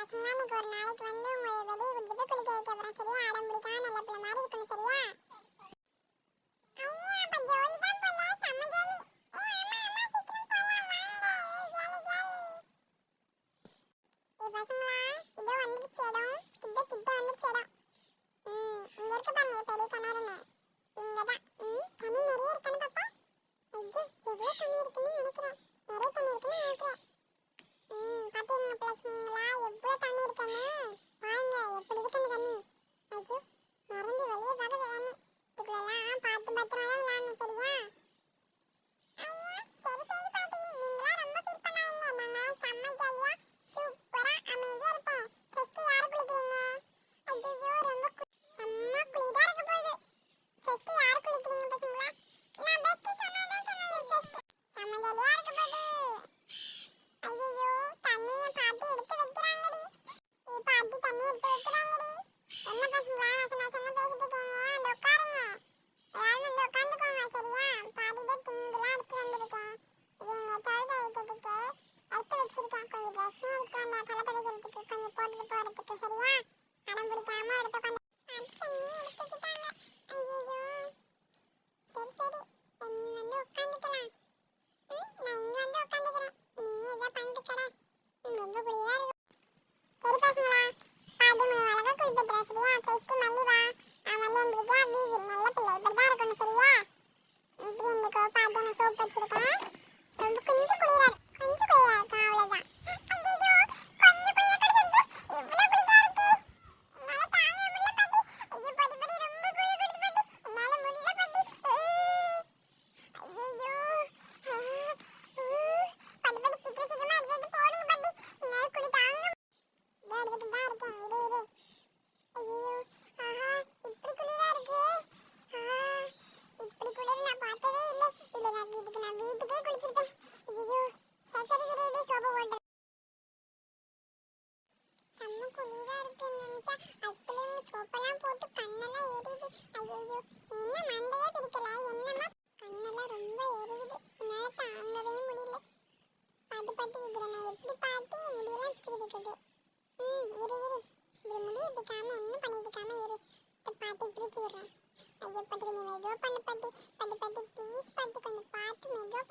பசங்களா இன்னைக்கு ஒரு நாளைக்கு வந்து உங்களை வெளியே கூட்டிட்டு போய் குளிக்க வைக்க போறேன். சரியா? அடம் பிடிக்காம நல்ல பிள்ளை மாதிரி இருக்கணும். சரியா? ஐயா அப்ப ஜோலி தான் போல. செம்ம ஜோலி. அம்மா அம்மா சீக்கிரம் போலாம் வாங்க. Jolly jolly. பசங்களா இதோ வந்துருச்சு இடம். கிட்ட வந்துருச்சு இடம். இங்க இருக்க பாருங்க பெரிய கிணறுன்னு. இங்கதான். தண்ணி நிறைய இருக்கான்னு பாப்பா. ஐயோ எவ்வளவு தண்ணி இருக்குன்னு நினைக்கிறேன். நிறைய தண்ணி இருக்குன்னு நினைக்கிறேன். பாத்தீங்களா பசங்களா எவ்வளவு தண்ணி இருக்குன்னு பாருங்க. எப்படி இருக்குன்னு தண்ணி. ஐயோ நிரம்பி வெளியே போகுது தண்ணி. இதுக்குள்ளெல்லாம் பார்த்து பத்திரமா விளையாடணும். சரியா? ஐயா சரி சரி பாட்டி. நீங்களா ரொம்ப ஃபீல் பண்ணாதீங்க. நாங்களாம் செம்ம ஜாலியா சூப்பரா அமைதியா இருப்போம். ஃபர்ஸ்ட் யாரு குளிக்கிறீங்க? ஐயோ ரொம்ப செம்ம குளிரா இருக்க போகுது. ஃபர்ஸ்ட் யாரு குளிக்கிறீங்க பசங்களா? நான் பெஸ்ட் சொன்னதான் சொன்னேன். ஃபர்ஸ்ட் செம்ம ஜாலியா இருக்க போகுது. ஐயோ தண்ணியை பாட்டி எடுத்து வைக்கிறாங்கடி. பாட்டி தண்ணி எடுத்து வைக்கிறாங்கடி. என்ன பசங்களா நசன பேசிட்டு இருக்கீங்க? வந்து உட்காருங்க. எல்லாரும் வந்து உட்காந்துக்கோங்க. சரியா? பாட்டி தான் துணிலாம் எடுத்து வந்திருக்கேன். இது எங்க தொழுத வைக்கிறதுக்கு எடுத்து வச்சிருக்கேன். கொஞ்சம் ட்ரெஸ் எடுத்து வந்தா தலை துடைக்கிறதுக்கு கொஞ்சம் போட்டுட்டு போறதுக்கு. சரியா? அடம் பிடிக்காம எடுத்து உட்காந்து பாட்டி தண்ணி எடுத்து வச்சுட்டாங்க. ஐயோ சரி சரி நீ வந்து உட்காந்துக்கலாம். நான் இங்க வந்து உட்காந்துக்கிறேன். நீ எதை பண்ணிட்டு கடை. ரொம்ப குளிரா இருக்கு. சரி பசங்களா பாட்டி மூணு அழகா குளிப்பிட்டுறா. சரியா? ஃபர்ஸ்ட் மல்லி வா. மல்லி வந்துருக்கா? அப்படி நல்ல பிள்ளை இப்படிதான் இருக்கணும். சரியா? இப்படி இருந்துக்கோ. பாட்டி நான் சோப் வச்சிருக்கேன். ரொம்ப கொஞ்சம் குளிரா இருக்கு. கொஞ்சம் குளிரா இருக்கு அவ்வளவுதான். ஐயோ கொஞ்சம் குளிரா கூட சொல்லு. இவ்வளவு குளிரா இருக்கு. என்னால தாங்க முடியல பாட்டி. ஐயோ பாட்டி பாட்டி ரொம்ப குளிர் கொடுத்து பாட்டி. என்னால முடியல பாட்டி. ஐயோ பாட்டி பாட்டி சீக்கிரம் சீக்கிரமா எடுத்து போடுங்க பாட்டி. என்னால குளி தாங்க. இதோ எடுத்துட்டு தான் இருக்கேன். இரு ஐயோ ஆஹா இப்படி குளிரா இருக்கு. இப்படி குளிர் நான் பார்த்ததே இல்லை. இல்லை நான் வீட்டுக்கே குளிச்சிருப்பேன். ஐயோ சரி இரு சோப்பு போடுறேன். செம்ம குளிரா இருக்குன்னு நினைச்சா அதுக்குள்ளே சோப்பெல்லாம் போட்டு கண்ணெல்லாம் எரியுது. ஐயோ என்ன மண்டையே பிடிக்கல. என்னம்மா கண்ணெல்லாம் ரொம்ப எரியுது. என்னால தாங்கவே முடியல. பாட்டி இதுல நான் எப்படி பாட்டி முடியெல்லாம் பிடிச்சிட்டு இருக்குது. இரு இப்படி முடி பிடிக்காம ஒன்றும் பண்ணிட்டு இருக்காம இரு. பாட்டி பிடிச்சி விடுறேன். ஐயோ பாட்டி கொஞ்சம் மெதுவாக பண்ணு பாட்டி. பாட்டி ப்ளீஸ் பாட்டி கொஞ்சம் பார்த்து மெதுவாக